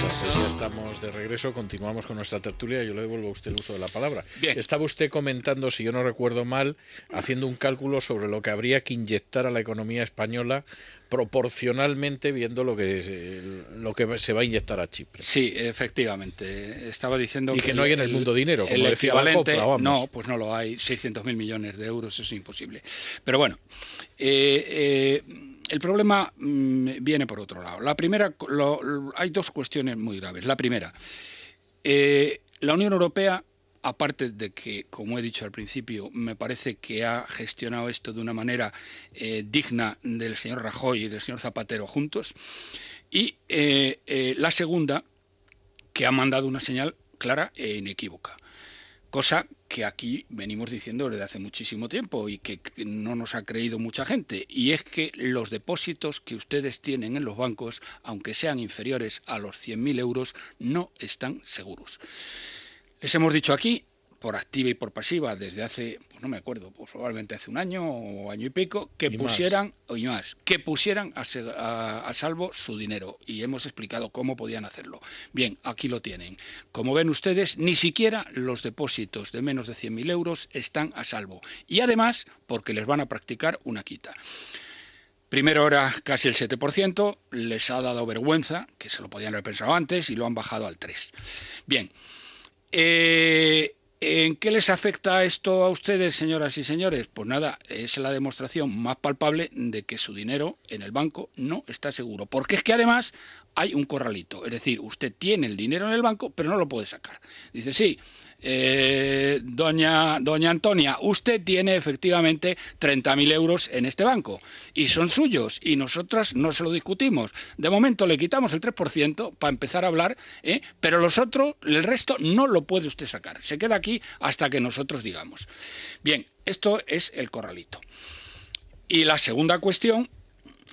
Pues ya estamos de regreso, continuamos con nuestra tertulia. Yo le devuelvo a usted el uso de la palabra. Bien. Estaba usted comentando, si yo no recuerdo mal, haciendo un cálculo sobre lo que habría que inyectar a la economía española proporcionalmente, viendo lo que se va a inyectar a Chipre. Sí, efectivamente. Estaba diciendo y que no hay en el mundo dinero, como el decía la equivalente, copla, vamos. No, pues no lo hay. 600.000 millones de euros es imposible. Pero bueno, el problema viene por otro lado. La primera, hay dos cuestiones muy graves. La primera, la Unión Europea, aparte de que, como he dicho al principio, me parece que ha gestionado esto de una manera digna del señor Rajoy y del señor Zapatero juntos, y la segunda, que ha mandado una señal clara e inequívoca. Cosa que aquí venimos diciendo desde hace muchísimo tiempo y que no nos ha creído mucha gente, y es que los depósitos que ustedes tienen en los bancos, aunque sean inferiores a los 100.000 euros, no están seguros. Les hemos dicho aquí, por activa y por pasiva, desde hace, pues no me acuerdo, pues probablemente hace un año o año y pico, que pusieran a salvo su dinero, y hemos explicado cómo podían hacerlo. Bien, aquí lo tienen. Como ven ustedes, ni siquiera los depósitos de menos de 100.000 euros están a salvo, y además porque les van a practicar una quita. Primero era casi el 7%, les ha dado vergüenza, que se lo podían haber pensado antes, y lo han bajado al 3%. Bien, ¿en qué les afecta esto a ustedes, señoras y señores? Pues nada, es la demostración más palpable de que su dinero en el banco no está seguro. Porque es que además hay un corralito. Es decir, usted tiene el dinero en el banco, pero no lo puede sacar. Dice, sí, doña Antonia, usted tiene efectivamente 30.000 euros en este banco y son suyos, y nosotras no se lo discutimos. De momento le quitamos el 3% para empezar a hablar, pero el resto no lo puede usted sacar. Se queda aquí hasta que nosotros digamos. Bien, esto es el corralito. Y la segunda cuestión,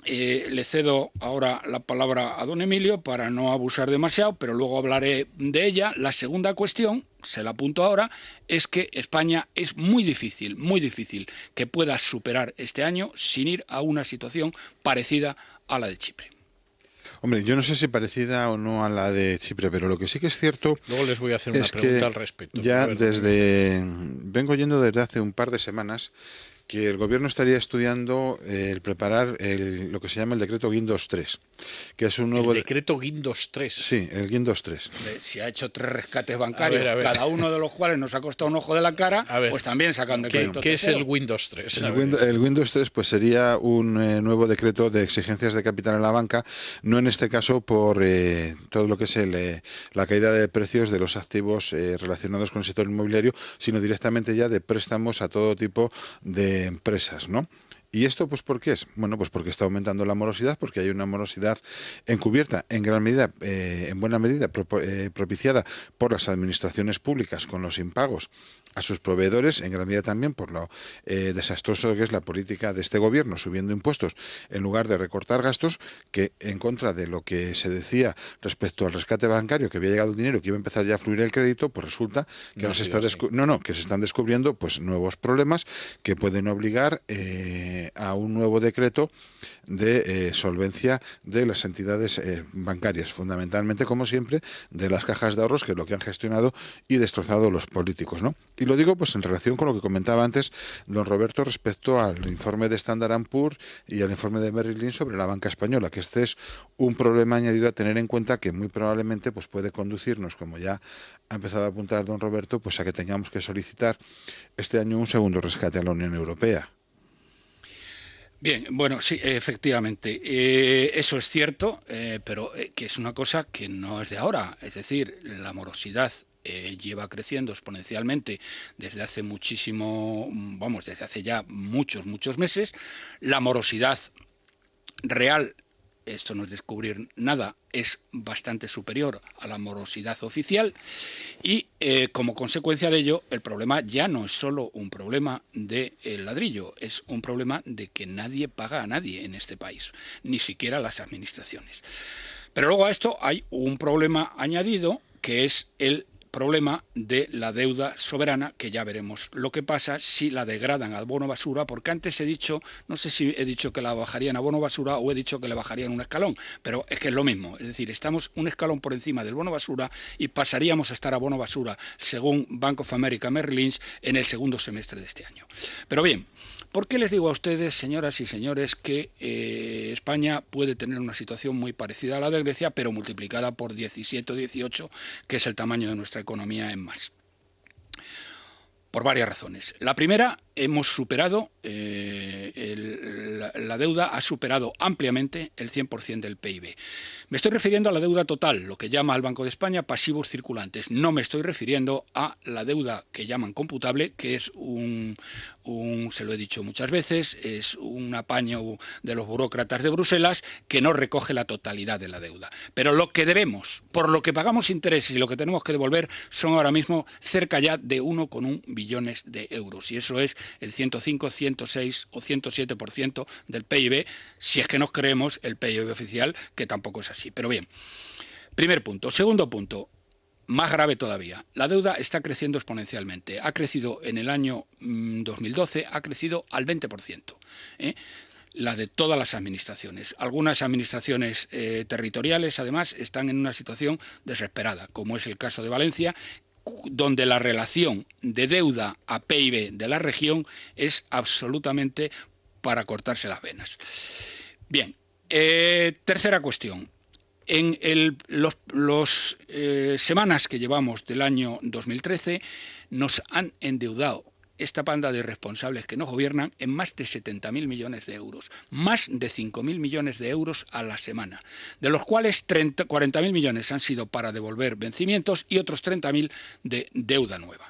le cedo ahora la palabra a don Emilio para no abusar demasiado, pero luego hablaré de ella. La segunda cuestión, se la apunto ahora, es que España es muy difícil que pueda superar este año sin ir a una situación parecida a la de Chipre. Hombre, yo no sé si parecida o no a la de Chipre, pero lo que sí que es cierto... Luego les voy a hacer una pregunta al respecto. Ya vengo oyendo desde hace un par de semanas que el Gobierno estaría estudiando el preparar lo que se llama el decreto Guindos 3, que es un nuevo... ¿El decreto Guindos 3? Sí, el Guindos 3. Si ha hecho 3 rescates bancarios, a ver. cada uno de los cuales nos ha costado un ojo de la cara, pues también sacan decretos. ¿Qué es el Guindos 3? El Guindos 3 pues sería un nuevo decreto de exigencias de capital en la banca, no en este caso por todo lo que es la caída de precios de los activos relacionados con el sector inmobiliario, sino directamente ya de préstamos a todo tipo de empresas, ¿no? ¿Y esto pues por qué es? Bueno, pues porque está aumentando la morosidad, porque hay una morosidad encubierta, en gran medida, en buena medida, propiciada por las administraciones públicas con los impagos a sus proveedores, en gran medida también por lo desastroso que es la política de este gobierno, subiendo impuestos en lugar de recortar gastos, que en contra de lo que se decía respecto al rescate bancario, que había llegado el dinero y que iba a empezar ya a fluir el crédito, pues resulta que ahora que se están descubriendo pues nuevos problemas que pueden obligar a un nuevo decreto de solvencia de las entidades bancarias, fundamentalmente, como siempre, de las cajas de ahorros, que es lo que han gestionado y destrozado los políticos, ¿no? Y lo digo pues en relación con lo que comentaba antes don Roberto respecto al informe de Standard & Poor's y al informe de Merrill Lynch sobre la banca española, que este es un problema añadido a tener en cuenta, que muy probablemente pues puede conducirnos, como ya ha empezado a apuntar don Roberto, pues a que tengamos que solicitar este año un segundo rescate a la Unión Europea. Bien, bueno, sí, efectivamente, eso es cierto, pero que es una cosa que no es de ahora. Es decir, la morosidad lleva creciendo exponencialmente desde hace desde hace ya muchos meses. La morosidad real, esto no es descubrir nada, es bastante superior a la morosidad oficial, y como consecuencia de ello, el problema ya no es solo un problema del ladrillo, es un problema de que nadie paga a nadie en este país, ni siquiera las administraciones. Pero luego a esto hay un problema añadido, que es el problema de la deuda soberana, que ya veremos lo que pasa si la degradan a bono basura, porque antes he dicho, no sé si he dicho que la bajarían a bono basura o he dicho que le bajarían un escalón, pero es que es lo mismo, es decir, estamos un escalón por encima del bono basura y pasaríamos a estar a bono basura, según Bank of America Merrill Lynch, en el segundo semestre de este año. Pero bien, ¿por qué les digo a ustedes, señoras y señores, que España puede tener una situación muy parecida a la de Grecia, pero multiplicada por 17 o 18, que es el tamaño de nuestra economía en más? Por varias razones. La primera, hemos superado, la deuda ha superado ampliamente el 100% del PIB. Me estoy refiriendo a la deuda total, lo que llama el Banco de España pasivos circulantes. No me estoy refiriendo a la deuda que llaman computable, que es se lo he dicho muchas veces, es un apaño de los burócratas de Bruselas que no recoge la totalidad de la deuda. Pero lo que debemos, por lo que pagamos intereses y lo que tenemos que devolver, son ahora mismo cerca ya de 1,1 billones de euros. Y eso es el 105, 106 o 107% del PIB, si es que nos creemos el PIB oficial, que tampoco es así. Pero bien, primer punto. Segundo punto, más grave todavía, la deuda está creciendo exponencialmente. Ha crecido en el año 2012, ha crecido al 20%. La de todas las administraciones. Algunas administraciones territoriales, además, están en una situación desesperada, como es el caso de Valencia, donde la relación de deuda a PIB de la región es absolutamente para cortarse las venas. Bien, tercera cuestión. En los semanas que llevamos del año 2013 nos han endeudado esta banda de irresponsables que nos gobiernan en más de 70.000 millones de euros, más de 5.000 millones de euros a la semana, de los cuales 40.000 millones han sido para devolver vencimientos y otros 30.000 de deuda nueva.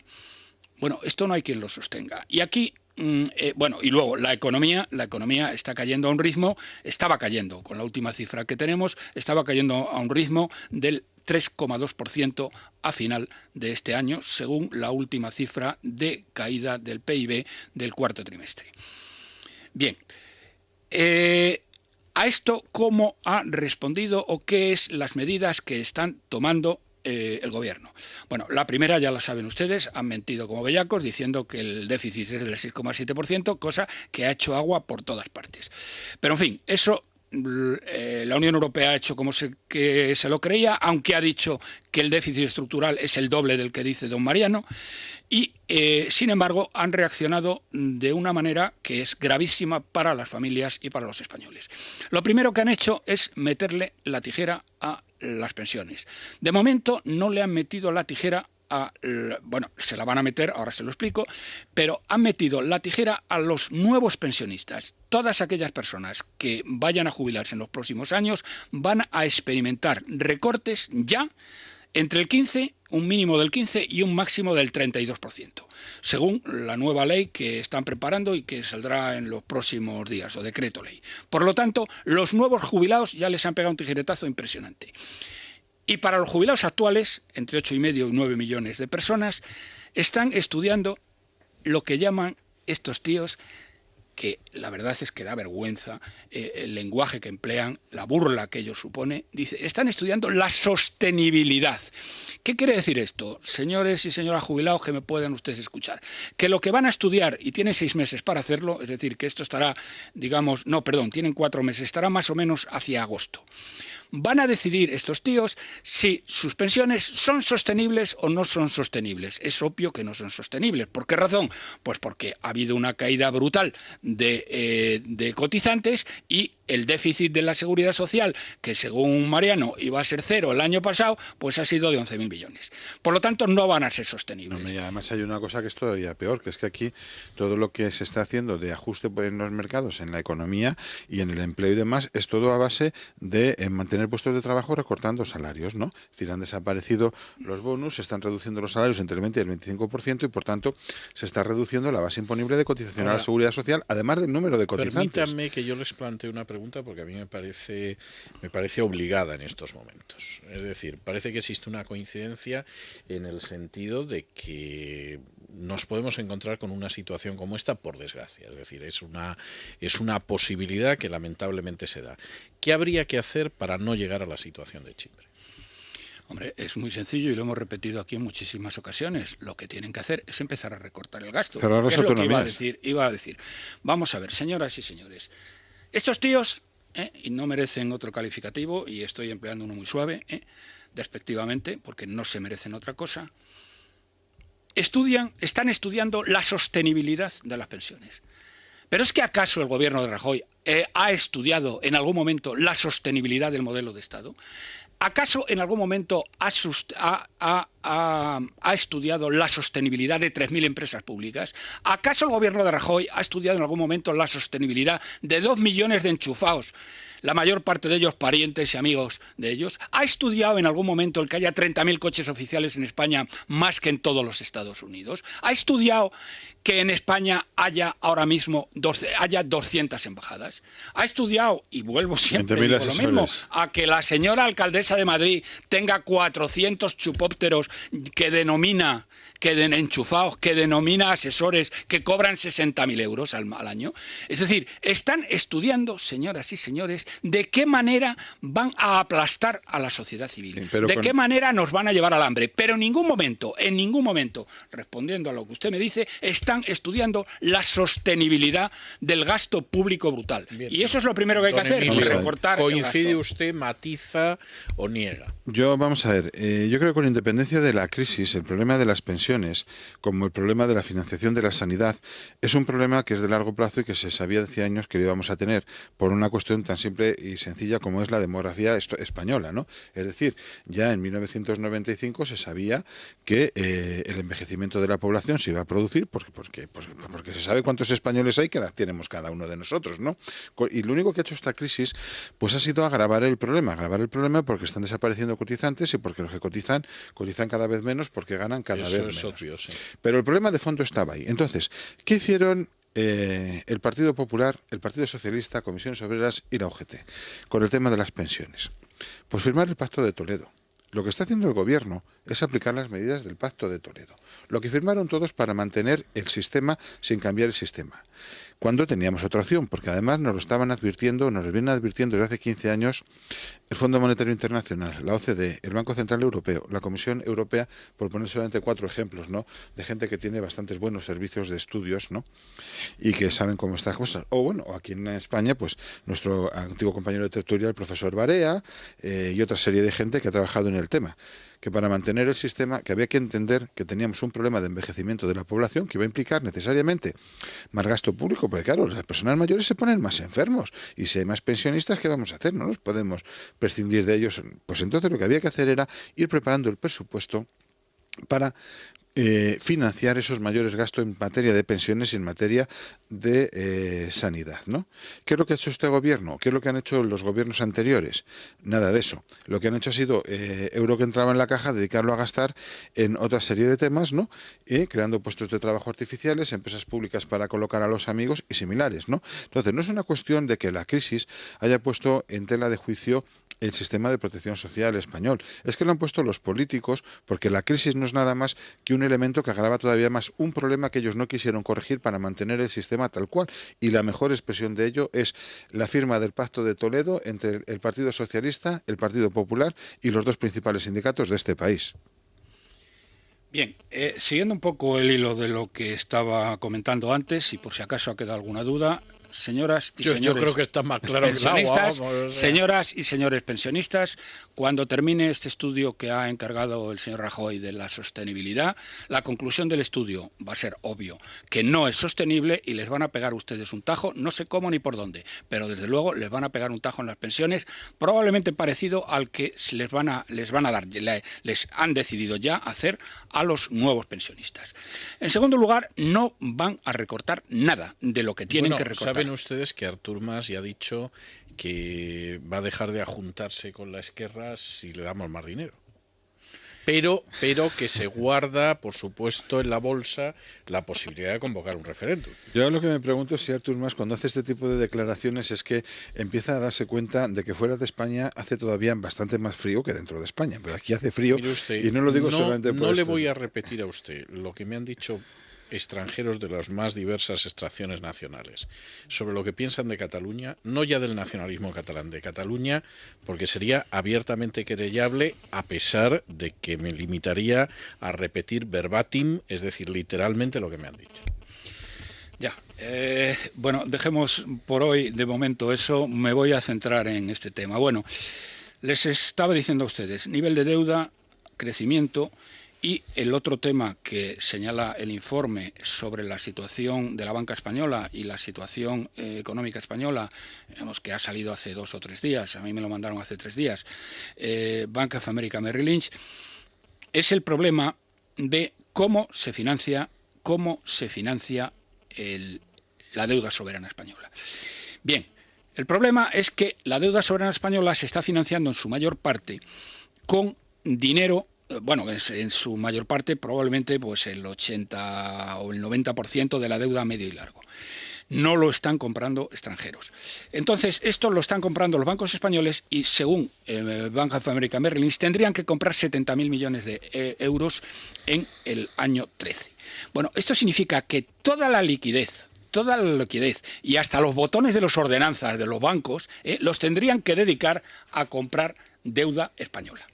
Bueno, esto no hay quien lo sostenga. Y aquí, y luego la economía está cayendo a un ritmo, estaba cayendo, con la última cifra que tenemos, estaba cayendo a un ritmo del 3,2% a final de este año, según la última cifra de caída del PIB del cuarto trimestre. Bien, a esto, ¿cómo ha respondido o qué es las medidas que están tomando el gobierno? Bueno, la primera ya la saben ustedes, han mentido como bellacos diciendo que el déficit es del 6,7%, cosa que ha hecho agua por todas partes. Pero en fin, eso la Unión Europea ha hecho como que se lo creía, aunque ha dicho que el déficit estructural es el doble del que dice don Mariano, y sin embargo han reaccionado de una manera que es gravísima para las familias y para los españoles. Lo primero que han hecho es meterle la tijera a las pensiones. De momento no le han metido la tijera se la van a meter, ahora se lo explico, pero han metido la tijera a los nuevos pensionistas. Todas aquellas personas que vayan a jubilarse en los próximos años van a experimentar recortes ya entre el 15, un mínimo del 15 y un máximo del 32%, según la nueva ley que están preparando y que saldrá en los próximos días, o decreto ley. Por lo tanto, los nuevos jubilados ya les han pegado un tijeretazo impresionante. Y para los jubilados actuales, entre 8,5 y 9 millones de personas, están estudiando lo que llaman estos tíos, que la verdad es que da vergüenza el lenguaje que emplean, la burla que ello supone. Dice, están estudiando la sostenibilidad. ¿Qué quiere decir esto? Señores y señoras jubilados que me puedan ustedes escuchar. Que lo que van a estudiar, y tienen 6 meses para hacerlo, es decir, que esto estará, tienen 4 meses, estará más o menos hacia agosto. Van a decidir estos tíos si sus pensiones son sostenibles o no son sostenibles. Es obvio que no son sostenibles. ¿Por qué razón? Pues porque ha habido una caída brutal de cotizantes y el déficit de la Seguridad Social, que según Mariano iba a ser 0 el año pasado, pues ha sido de 11.000 millones. Por lo tanto, no van a ser sostenibles. No, y además hay una cosa que es todavía peor, que es que aquí todo lo que se está haciendo de ajuste en los mercados, en la economía y en el empleo y demás, es todo a base de mantener puestos de trabajo recortando salarios, ¿no? Es decir, han desaparecido los bonus, se están reduciendo los salarios entre el 20 y el 25% y, por tanto, se está reduciendo la base imponible de cotización a la Seguridad Social, además del número de cotizantes. Permítanme que yo les plantee una pregunta porque a mí me parece obligada en estos momentos. Es decir, parece que existe una coincidencia en el sentido de que nos podemos encontrar con una situación como esta, por desgracia. Es decir, es una posibilidad que lamentablemente se da. ¿Qué habría que hacer para no llegar a la situación de Chipre? Hombre, es muy sencillo y lo hemos repetido aquí en muchísimas ocasiones. Lo que tienen que hacer es empezar a recortar el gasto. Cerrar las Es lo que autonomías. iba a decir. Vamos a ver, señoras y señores. Estos tíos, y no merecen otro calificativo, y estoy empleando uno muy suave, despectivamente, porque no se merecen otra cosa, están estudiando la sostenibilidad de las pensiones. Pero ¿es que acaso el gobierno de Rajoy ha estudiado en algún momento la sostenibilidad del modelo de Estado? ¿Acaso en algún momento ha estudiado la sostenibilidad de 3.000 empresas públicas? ¿Acaso el gobierno de Rajoy ha estudiado en algún momento la sostenibilidad de 2 millones de enchufados, la mayor parte de ellos parientes y amigos de ellos? ¿Ha estudiado en algún momento el que haya 30.000 coches oficiales en España más que en todos los Estados Unidos? ¿Ha estudiado que en España haya ahora mismo 200 embajadas? ¿Ha estudiado, y vuelvo siempre digo lo mismo, a que la señora alcaldesa de Madrid tenga 400 chupópteros que denomina enchufados, que denomina asesores, que cobran 60.000 euros al año? Es decir, están estudiando, señoras y señores, de qué manera van a aplastar a la sociedad civil, de qué manera nos van a llevar al hambre, pero en ningún momento, respondiendo a lo que usted me dice, están estudiando la sostenibilidad del gasto público brutal. Bien, y eso es lo primero que hay que hacer, recortar el gasto. ¿Coincide usted, matiza o niega? Vamos a ver, yo creo que con independencia de la crisis, el problema de las pensiones, como el problema de la financiación de la sanidad, es un problema que es de largo plazo y que se sabía hace años que lo íbamos a tener por una cuestión tan simple y sencilla como es la demografía española, ¿no? Es decir, ya en 1995 se sabía que el envejecimiento de la población se iba a producir porque se sabe cuántos españoles hay, qué edad tenemos cada uno de nosotros, ¿no? Y lo único que ha hecho esta crisis pues ha sido agravar el problema porque están desapareciendo cotizantes y porque los que cotizan cada vez menos porque ganan cada vez menos. Eso es obvio, sí. Pero el problema de fondo estaba ahí. Entonces, ¿qué hicieron el Partido Popular, el Partido Socialista, Comisiones Obreras y la UGT con el tema de las pensiones? Pues firmar el Pacto de Toledo. Lo que está haciendo el gobierno es aplicar las medidas del Pacto de Toledo. Lo que firmaron todos para mantener el sistema sin cambiar el sistema. Cuando teníamos otra opción, porque además nos lo vienen advirtiendo desde hace 15 años el Fondo Monetario Internacional, la OCDE, el Banco Central Europeo, la Comisión Europea, por poner solamente 4 ejemplos, ¿no?, de gente que tiene bastantes buenos servicios de estudios, ¿no?, y que saben cómo estas cosas. O bueno, aquí en España, pues nuestro antiguo compañero de tertulia, el profesor Barea, y otra serie de gente que ha trabajado en el tema, que para mantener el sistema, que había que entender que teníamos un problema de envejecimiento de la población que iba a implicar necesariamente más gasto público, porque claro, las personas mayores se ponen más enfermos y si hay más pensionistas, ¿qué vamos a hacer? No nos podemos prescindir de ellos. Pues entonces lo que había que hacer era ir preparando el presupuesto para financiar esos mayores gastos en materia de pensiones y en materia de sanidad, ¿no? ¿Qué es lo que ha hecho este gobierno? ¿Qué es lo que han hecho los gobiernos anteriores? Nada de eso. Lo que han hecho ha sido euro que entraba en la caja, dedicarlo a gastar en otra serie de temas, ¿no? Creando puestos de trabajo artificiales, empresas públicas para colocar a los amigos y similares, ¿no? Entonces, no es una cuestión de que la crisis haya puesto en tela de juicio el sistema de protección social español. Es que lo han puesto los políticos porque la crisis no es nada más que un elemento que agrava todavía más un problema que ellos no quisieron corregir para mantener el sistema tal cual. Y la mejor expresión de ello es la firma del Pacto de Toledo entre el Partido Socialista, el Partido Popular y los 2 principales sindicatos de este país. Bien, siguiendo un poco el hilo de lo que estaba comentando antes, y por si acaso ha quedado alguna duda, señoras y señores, yo creo que está más claro que el agua, vamos, señoras y señores pensionistas, cuando termine este estudio que ha encargado el señor Rajoy de la sostenibilidad, la conclusión del estudio va a ser obvio que no es sostenible y les van a pegar ustedes un tajo, no sé cómo ni por dónde, pero desde luego les van a pegar un tajo en las pensiones, probablemente parecido al que les han decidido ya hacer a los nuevos pensionistas. En segundo lugar, no van a recortar nada de lo que tienen que recortar. Saben ustedes que Artur Mas ya ha dicho que va a dejar de ajuntarse con la Esquerra si le damos más dinero. Pero que se guarda, por supuesto, en la bolsa la posibilidad de convocar un referéndum. Yo lo que me pregunto es si Artur Mas, cuando hace este tipo de declaraciones, es que empieza a darse cuenta de que fuera de España hace todavía bastante más frío que dentro de España. Pero aquí hace frío, Mire usted, y no lo digo solamente por No le esto. voy a repetir a usted lo que me han dicho extranjeros de las más diversas extracciones nacionales sobre lo que piensan de Cataluña, no ya del nacionalismo catalán, de Cataluña, porque sería abiertamente querellable, a pesar de que me limitaría a repetir verbatim, es decir, literalmente lo que me han dicho. Ya, bueno, dejemos por hoy de momento eso, me voy a centrar en este tema. Bueno, les estaba diciendo a ustedes, nivel de deuda, crecimiento, y el otro tema que señala el informe sobre la situación de la banca española y la situación económica española, digamos, que ha salido hace 2 o 3 días, a mí me lo mandaron hace 3 días, Bank of America Merrill Lynch, es el problema de cómo se financia la deuda soberana española. Bien, el problema es que la deuda soberana española se está financiando en su mayor parte con dinero, bueno, en su mayor parte probablemente pues el 80 o el 90% de la deuda a medio y largo. No lo están comprando extranjeros. Entonces, esto lo están comprando los bancos españoles y, según Bank of America Merrill Lynch, tendrían que comprar 70.000 millones de euros en el año 13. Bueno, esto significa que toda la liquidez y hasta los botones de las ordenanzas de los bancos los tendrían que dedicar a comprar deuda española.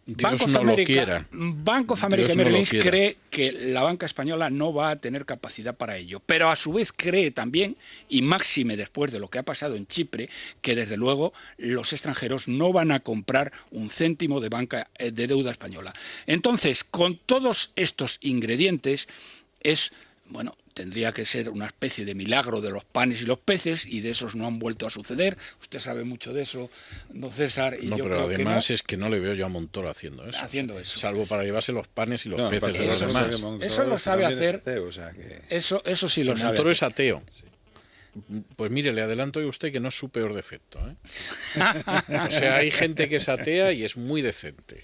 Bank of America Merrill Lynch cree que la banca española no va a tener capacidad para ello, pero a su vez cree también, y máxime después de lo que ha pasado en Chipre, que desde luego los extranjeros no van a comprar un céntimo de banca de deuda española. Entonces, con todos estos ingredientes bueno, tendría que ser una especie de milagro de los panes y los peces, y de esos no han vuelto a suceder. Usted sabe mucho de eso, don César, y no, yo pero creo además que no. es que no le veo yo a Montoro haciendo eso. Salvo para llevarse los panes y los peces de los demás. Eso lo sabe hacer. Ateo, o sea que... Eso sí lo sabe. Montoro hacer. es ateo. Sí. Pues mire, le adelanto a usted que no es su peor defecto, ¿eh? O sea, hay gente que es atea y es muy decente.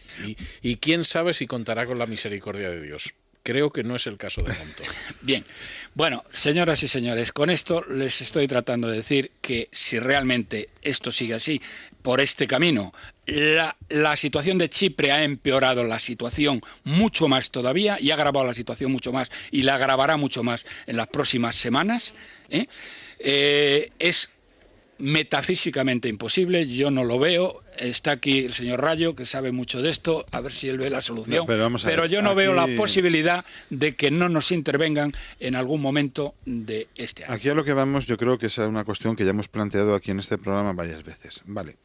Y quién sabe si contará con la misericordia de Dios. Creo que no es el caso de Montoro. Bien, bueno, señoras y señores, con esto les estoy tratando de decir que si realmente esto sigue así, por este camino, la situación de Chipre ha empeorado la situación mucho más todavía y ha agravado la situación mucho más y la agravará mucho más en las próximas semanas. Es metafísicamente imposible, yo no lo veo. Está aquí el señor Rayo, que sabe mucho de esto, a ver si él ve la solución, pero yo no veo la posibilidad de que no nos intervengan en algún momento de este año. Aquí a lo que vamos, yo creo que es una cuestión que ya hemos planteado aquí en este programa varias veces. Vale,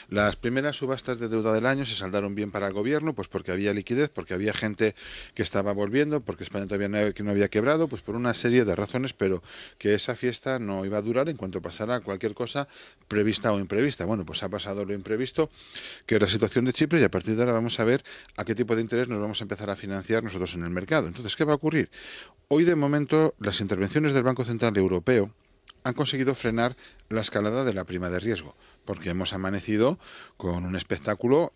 las primeras subastas de deuda del año se saldaron bien para el gobierno, pues porque había liquidez, porque había gente que estaba volviendo, porque España todavía no había quebrado, pues por una serie de razones, pero que esa fiesta no iba a durar en cuanto pasara cualquier cosa prevista o imprevista. Bueno, pues ha pasado lo imprevisto, que es la situación de Chipre, y a partir de ahora vamos a ver a qué tipo de interés nos vamos a empezar a financiar nosotros en el mercado. Entonces, ¿qué va a ocurrir? Hoy, de momento, las intervenciones del Banco Central Europeo han conseguido frenar la escalada de la prima de riesgo, porque hemos amanecido con un espectáculo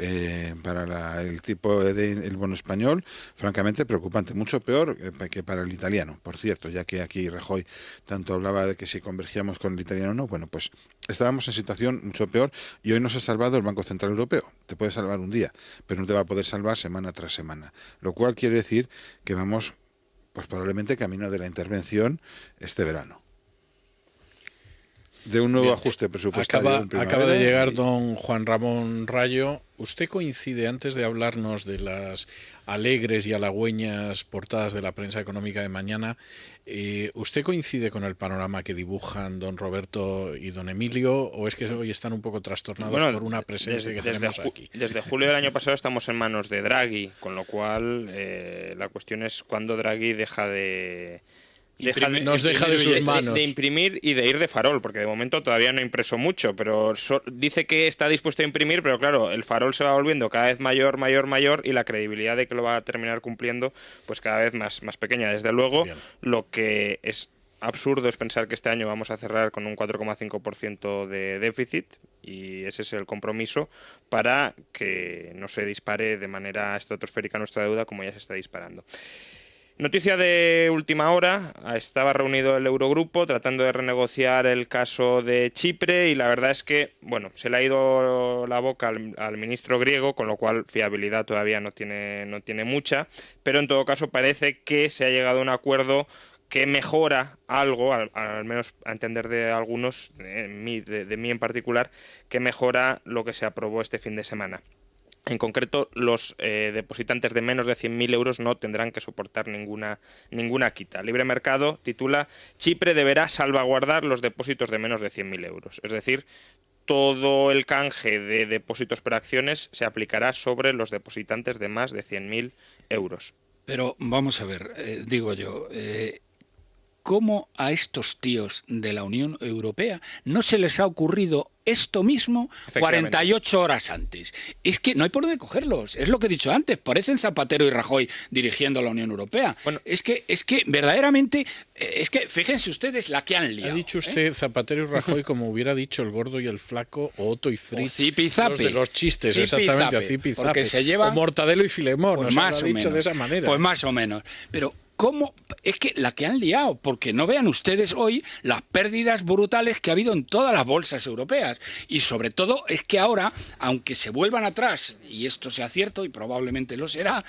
para el tipo el bono español, francamente preocupante, mucho peor que para el italiano, por cierto, ya que aquí Rajoy tanto hablaba de que si convergíamos con el italiano o no, bueno, pues estábamos en situación mucho peor, y hoy nos ha salvado el Banco Central Europeo. Te puede salvar un día, pero no te va a poder salvar semana tras semana, lo cual quiere decir que vamos, pues probablemente camino de la intervención este verano, de un nuevo ajuste presupuestario. Acaba de llegar don Juan Ramón Rayo. ¿Usted coincide, antes de hablarnos de las alegres y halagüeñas portadas de la prensa económica de mañana, usted coincide con el panorama que dibujan don Roberto y don Emilio, o es que hoy están un poco trastornados por una presencia que tenemos aquí? Desde julio del año pasado estamos en manos de Draghi, con lo cual la cuestión es cuándo Draghi deja de sus manos. De imprimir y de ir de farol, porque de momento todavía no ha impreso mucho, pero dice que está dispuesto a imprimir, pero claro, el farol se va volviendo cada vez mayor, y la credibilidad de que lo va a terminar cumpliendo pues cada vez más pequeña. Desde luego, lo que es absurdo es pensar que este año vamos a cerrar con un 4,5% de déficit, y ese es el compromiso para que no se dispare de manera estratosférica nuestra deuda como ya se está disparando. Noticia de última hora, estaba reunido el Eurogrupo tratando de renegociar el caso de Chipre y la verdad es que, bueno, se le ha ido la boca al ministro griego, con lo cual fiabilidad todavía no tiene mucha, pero en todo caso parece que se ha llegado a un acuerdo que mejora algo, al menos a entender de algunos, de mí en particular, que mejora lo que se aprobó este fin de semana. En concreto, los depositantes de menos de 100.000 euros no tendrán que soportar ninguna quita. Libre Mercado titula: Chipre deberá salvaguardar los depósitos de menos de 100.000 euros. Es decir, todo el canje de depósitos por acciones se aplicará sobre los depositantes de más de 100.000 euros. Pero vamos a ver, digo yo, ¿cómo a estos tíos de la Unión Europea no se les ha ocurrido esto mismo 48 horas antes? Es que no hay por dónde cogerlos, es lo que he dicho antes, parecen Zapatero y Rajoy dirigiendo a la Unión Europea. Bueno, es que verdaderamente, es que fíjense ustedes la que han liado. Ha dicho usted Zapatero y Rajoy como hubiera dicho el Gordo y el Flaco, o Otto y Fritz, los de los chistes, exactamente, o Zipizape, porque se llevan, o Mortadelo y Filemón, pues más o menos, dicho de esa manera. Pues más o menos, pero ¿cómo? Es que la que han liado, porque no vean ustedes hoy las pérdidas brutales que ha habido en todas las bolsas europeas. Y sobre todo es que ahora, aunque se vuelvan atrás, y esto sea cierto, y probablemente lo será,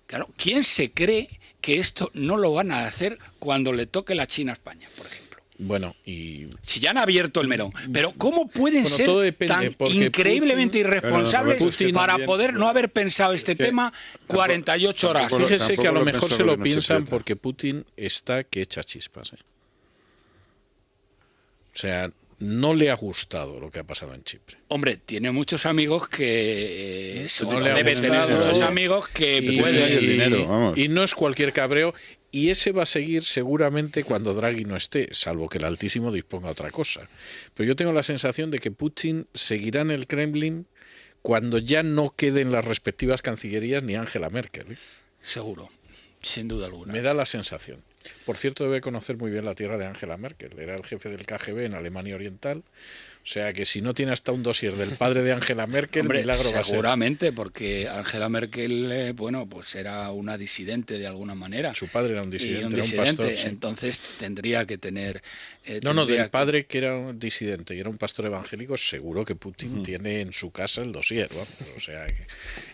claro, ¿quién se cree que esto no lo van a hacer cuando le toque la China a España, por ejemplo? Bueno, y si ya han abierto el melón, pero ¿cómo pueden ser depende, tan increíblemente irresponsables para poder no haber pensado este tema 48 horas? Fíjese que a lo mejor se lo piensan porque Putin está que echa chispas. O sea, no le ha gustado lo que ha pasado en Chipre. Hombre, tiene muchos amigos que no le debe tener muchos amigos que pueden y no es cualquier cabreo. Y ese va a seguir seguramente cuando Draghi no esté, salvo que el Altísimo disponga otra cosa. Pero yo tengo la sensación de que Putin seguirá en el Kremlin cuando ya no queden las respectivas cancillerías ni Angela Merkel. Seguro, sin duda alguna. Me da la sensación. Por cierto, debe conocer muy bien la tierra de Angela Merkel. Era el jefe del KGB en Alemania Oriental. O sea que si no tiene hasta un dossier del padre de Angela Merkel, hombre, milagro va a ser. Seguramente, porque Angela Merkel, bueno, pues era una disidente de alguna manera. Su padre era un disidente, era un pastor. Sí. Entonces tendría que tener... del padre que era un disidente y era un pastor evangélico, seguro que Putin tiene en su casa el dossier. ¿no? O sea, que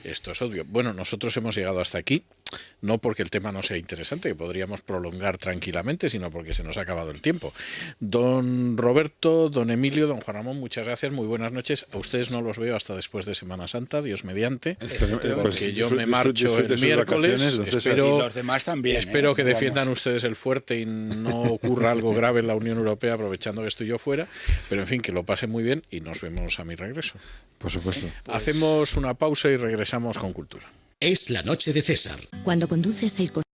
esto es obvio. Bueno, nosotros hemos llegado hasta aquí, no porque el tema no sea interesante, que podríamos prolongar tranquilamente, sino porque se nos ha acabado el tiempo. Don Roberto, don Emilio, don Juan Ramón, muchas gracias, muy buenas noches. A ustedes no los veo hasta después de Semana Santa, Dios mediante, porque yo me marcho el miércoles. Espero, y los demás también. Espero que defiendan ustedes el fuerte y no ocurra algo grave en la Unión Europea aprovechando que estoy yo fuera, pero en fin, que lo pasen muy bien y nos vemos a mi regreso. Por supuesto. Hacemos una pausa y regresamos con Cultura. Es la noche de César. Cuando conduces el coche